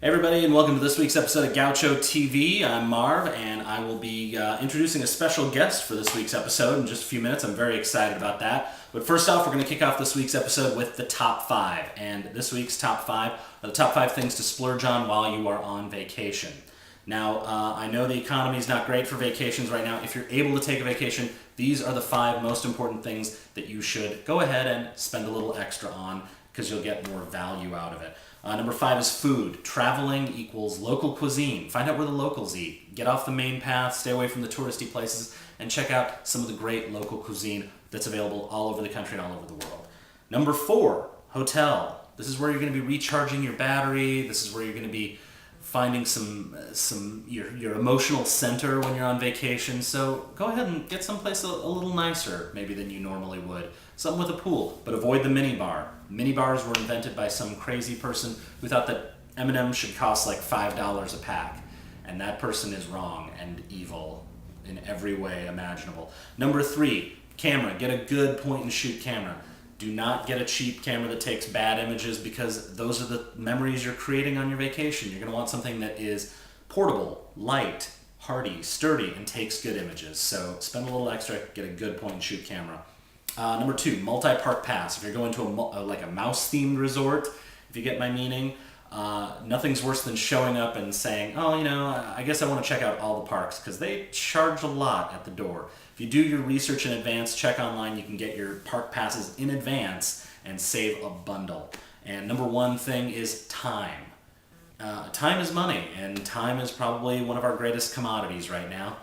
Hey everybody, and welcome to this week's episode of Gaucho TV. I'm Marv, and I will be introducing a special guest for this week's episode in just a few minutes. I'm very excited about that. But first off, we're going to kick off this week's episode with the top 5. And this week's top 5 are the top 5 things to splurge on while you are on vacation. Now, I know the economy is not great for vacations right now. If you're able to take a vacation, these are the 5 most important things that you should go ahead and spend a little extra on because you'll get more value out of it. Number 5 is food. Traveling equals local cuisine. Find out where the locals eat. Get off the main path, stay away from the touristy places, and check out some of the great local cuisine that's available all over the country and all over the world. Number 4, hotel. This is where you're going to be recharging your battery. This is where you're going to be finding your emotional center when you're on vacation. So go ahead and get someplace a little nicer maybe than you normally would. Something with a pool, but avoid the mini bar. Mini bars were invented by some crazy person who thought that M&Ms should cost like $5 a pack. And that person is wrong and evil in every way imaginable. Number 3, camera. Get a good point and shoot camera. Do not get a cheap camera that takes bad images because those are the memories you're creating on your vacation. You're going to want something that is portable, light, hardy, sturdy, and takes good images. So spend a little extra, get a good point and shoot camera. Number 2, multi-park pass. If you're going to a mouse-themed resort, if you get my meaning, nothing's worse than showing up and saying, oh, I guess I want to check out all the parks because they charge a lot at the door. If you do your research in advance, check online, you can get your park passes in advance and save a bundle. And number 1 thing is time. Time is money, and time is probably one of our greatest commodities right now.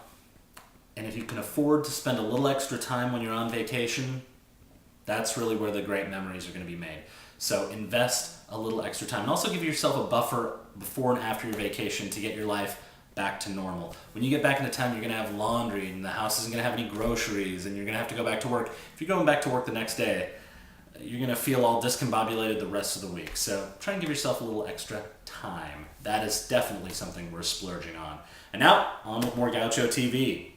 And if you can afford to spend a little extra time when you're on vacation, that's really where the great memories are going to be made. So invest a little extra time. And also give yourself a buffer before and after your vacation to get your life back to normal. When you get back into town, you're going to have laundry, and the house isn't going to have any groceries, and you're going to have to go back to work. If you're going back to work the next day, you're going to feel all discombobulated the rest of the week. So try and give yourself a little extra time. That is definitely something we're splurging on. And now, on with more Gaucho TV.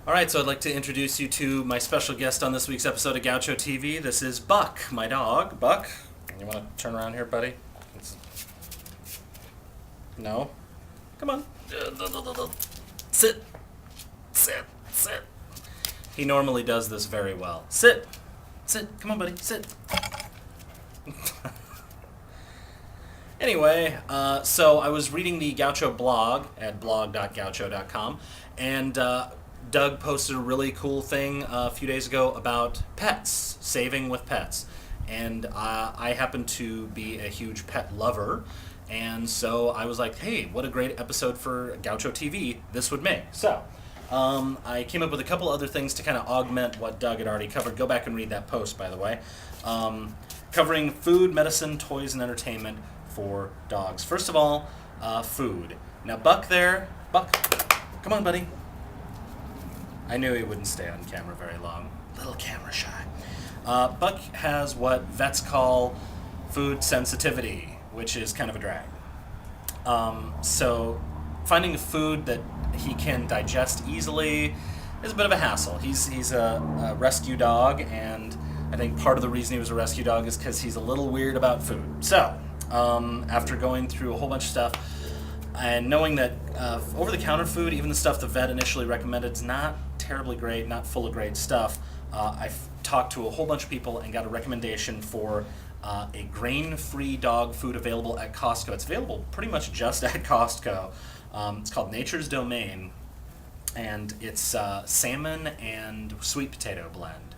All right, so I'd like to introduce you to my special guest on this week's episode of Gaucho TV. This is Buck, my dog. Buck, you want to turn around here, buddy? No? Come on. Sit. Sit. Sit. He normally does this very well. Sit. Sit. Come on, buddy. Sit. Anyway, so I was reading the Gaucho Blog at blog.gaucho.com, and Doug posted a really cool thing a few days ago about pets, saving with pets. And I happen to be a huge pet lover, and so I was like, hey, what a great episode for Gaucho TV this would make. So I came up with a couple other things to kind of augment what Doug had already covered. Go back and read that post, by the way. Covering food, medicine, toys, and entertainment for dogs. First of all, food. Now, Buck, come on, buddy. I knew he wouldn't stay on camera very long. Little camera shy. Buck has what vets call food sensitivity, which is kind of a drag. So finding a food that he can digest easily is a bit of a hassle. He's a rescue dog, and I think part of the reason he was a rescue dog is because he's a little weird about food. So after going through a whole bunch of stuff, and knowing that over-the-counter food, even the stuff the vet initially recommended, is not terribly great, not full of great stuff, I've talked to a whole bunch of people and got a recommendation for a grain-free dog food available at Costco. It's available pretty much just at Costco. It's called Nature's Domain, and it's salmon and sweet potato blend.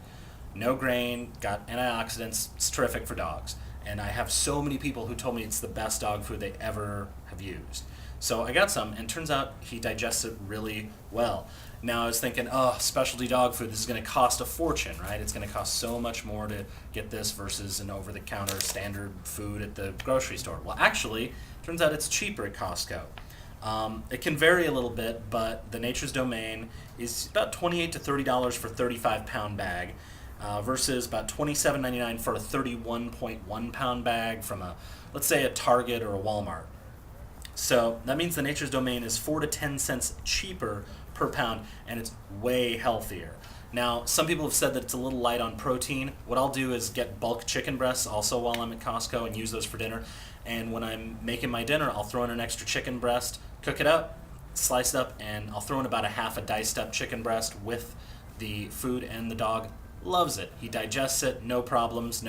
No grain, got antioxidants, it's terrific for dogs. And I have so many people who told me it's the best dog food they ever have used. So I got some, and turns out he digests it really well. Now I was thinking, specialty dog food, this is going to cost a fortune, right? It's going to cost so much more to get this versus an over-the-counter standard food at the grocery store. Well, actually, turns out it's cheaper at Costco. It can vary a little bit, but the Nature's Domain is about $28 to $30 for a 35-pound bag. Versus about $27.99 for a 31.1 pound bag from let's say a Target or a Walmart. So that means the Nature's Domain is 4 to 10 cents cheaper per pound, and it's way healthier. Now, some people have said that it's a little light on protein. What I'll do is get bulk chicken breasts also while I'm at Costco and use those for dinner. And when I'm making my dinner, I'll throw in an extra chicken breast, cook it up, slice it up, and I'll throw in about a half a diced up chicken breast with the food, and the dog loves it. He digests it, no problems,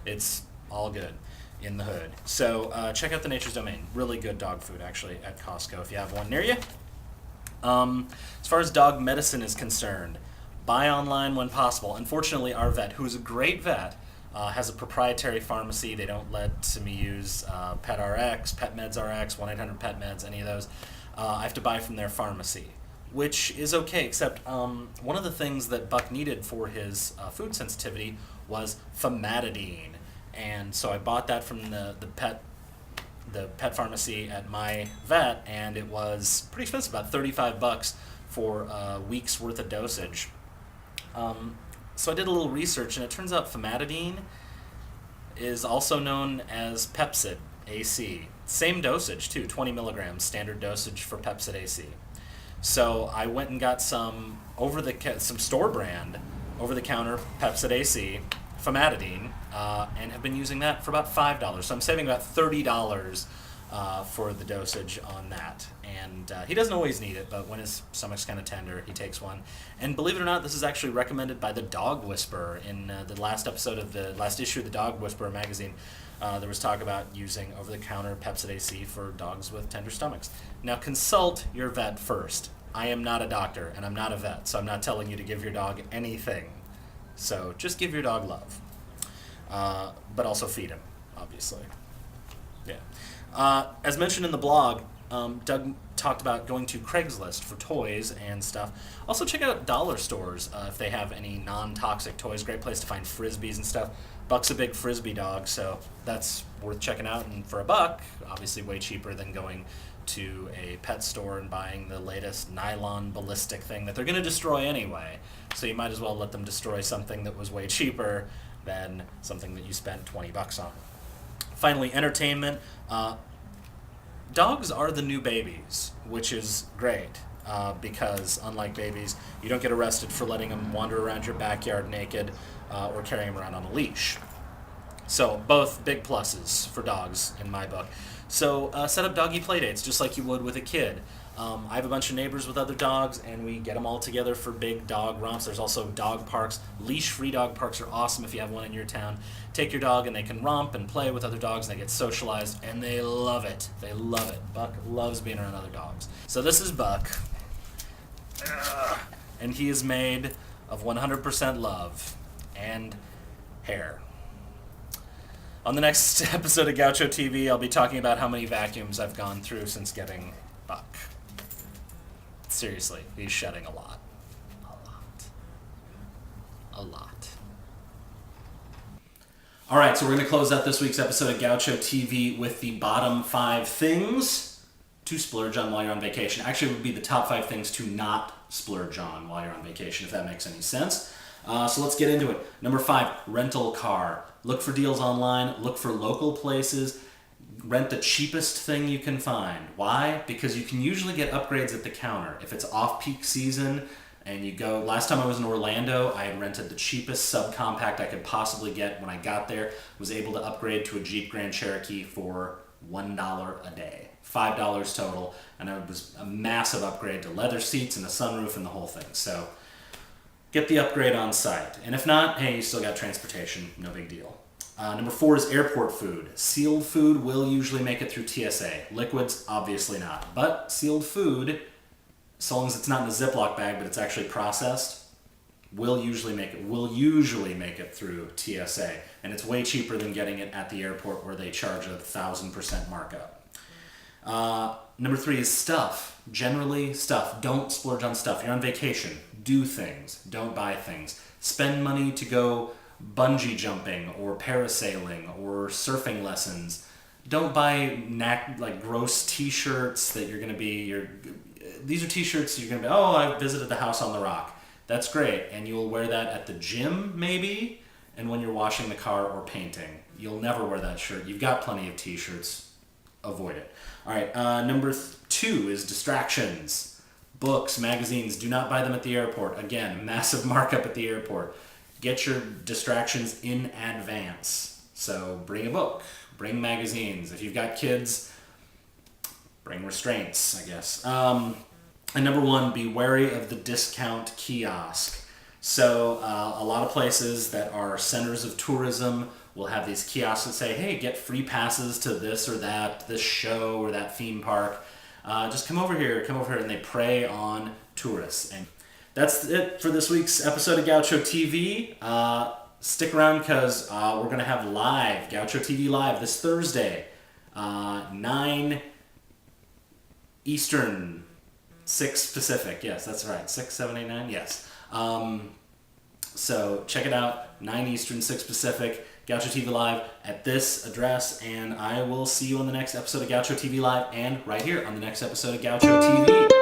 it's all good in the hood. So check out the Nature's Domain. Really good dog food, actually, at Costco if you have one near you. As far as dog medicine is concerned, buy online when possible. Unfortunately, our vet, who is a great vet, has a proprietary pharmacy. They don't let me use PetRx, PetMeds RX, 1-800-PET-MEDS, any of those. I have to buy from their pharmacy, which is okay, except one of the things that Buck needed for his food sensitivity was famotidine. And so I bought that from the pet pharmacy at my vet, and it was pretty expensive, about $35 for a week's worth of dosage. So I did a little research, and it turns out famotidine is also known as Pepcid AC. Same dosage too, 20 milligrams, standard dosage for Pepcid AC. So I went and got some store brand, over-the-counter Pepcid AC, famotidine, and have been using that for about $5. So I'm saving about $30 for the dosage on that. And he doesn't always need it, but when his stomach's kind of tender, he takes one. And believe it or not, this is actually recommended by the Dog Whisperer. In the last issue of the Dog Whisperer magazine, there was talk about using over-the-counter Pepcid AC for dogs with tender stomachs. Now, consult your vet first. I am not a doctor, and I'm not a vet, so I'm not telling you to give your dog anything. So just give your dog love, but also feed him, obviously. Yeah. As mentioned in the blog, Doug talked about going to Craigslist for toys and stuff. Also check out dollar stores if they have any non-toxic toys. Great place to find Frisbees and stuff. Buck's a big Frisbee dog, so that's worth checking out. And for $1, obviously way cheaper than going to a pet store and buying the latest nylon ballistic thing that they're going to destroy anyway. So you might as well let them destroy something that was way cheaper than something that you spent $20 on. Finally, entertainment. Dogs are the new babies, which is great because, unlike babies, you don't get arrested for letting them wander around your backyard naked or carrying them around on a leash. So both big pluses for dogs in my book. So set up doggy play dates just like you would with a kid. I have a bunch of neighbors with other dogs, and we get them all together for big dog romps. There's also dog parks. Leash-free dog parks are awesome if you have one in your town. Take your dog, and they can romp and play with other dogs, and they get socialized, and they love it. They love it. Buck loves being around other dogs. So this is Buck, and he is made of 100% love and hair. On the next episode of Gaucho TV, I'll be talking about how many vacuums I've gone through since getting Buck. Seriously, he's shedding a lot. A lot. All right, so we're going to close out this week's episode of Gaucho TV with the bottom 5 things to splurge on while you're on vacation. Actually, it would be the top 5 things to not splurge on while you're on vacation, if that makes any sense. So let's get into it. Number 5, rental car. Look for deals online. Look for local places. Rent the cheapest thing you can find. Why? Because you can usually get upgrades at the counter. If it's off-peak season and you go... Last time I was in Orlando, I had rented the cheapest subcompact I could possibly get. When I got there, was able to upgrade to a Jeep Grand Cherokee for $1 a day. $5 total. And it was a massive upgrade to leather seats and a sunroof and the whole thing. So get the upgrade on site. And if not, hey, you still got transportation. No big deal. Number 4 is airport food. Sealed food will usually make it through TSA. Liquids, obviously not. But sealed food, so long as it's not in a Ziploc bag, but it's actually processed, will usually make it through TSA. And it's way cheaper than getting it at the airport where they charge 1,000% markup. Number 3 is stuff. Generally, stuff. Don't splurge on stuff. You're on vacation. Do things. Don't buy things. Spend money to go bungee jumping or parasailing or surfing lessons. Don't buy gross t-shirts that you're going to be... These are t-shirts you're going to be, oh, I visited the house on the rock. That's great. And you'll wear that at the gym, maybe, and when you're washing the car or painting. You'll never wear that shirt. You've got plenty of t-shirts. Avoid it. All right, number 2 is distractions. Books, magazines, do not buy them at the airport. Again, massive markup at the airport. Get your distractions in advance. So bring a book, bring magazines. If you've got kids, bring restraints, I guess. And number one, be wary of the discount kiosk. So a lot of places that are centers of tourism will have these kiosks that say, hey, get free passes to this or that, this show or that theme park. Just come over here, and they prey on tourists. And that's it for this week's episode of Gaucho TV. Stick around because we're going to have live, Gaucho TV Live, this Thursday, 9 Eastern, 6 Pacific. Yes, that's right. 6, 7, 8, 9. Yes. So check it out. 9 Eastern, 6 Pacific. Gaucho TV Live at this address. And I will see you on the next episode of Gaucho TV Live and right here on the next episode of Gaucho TV.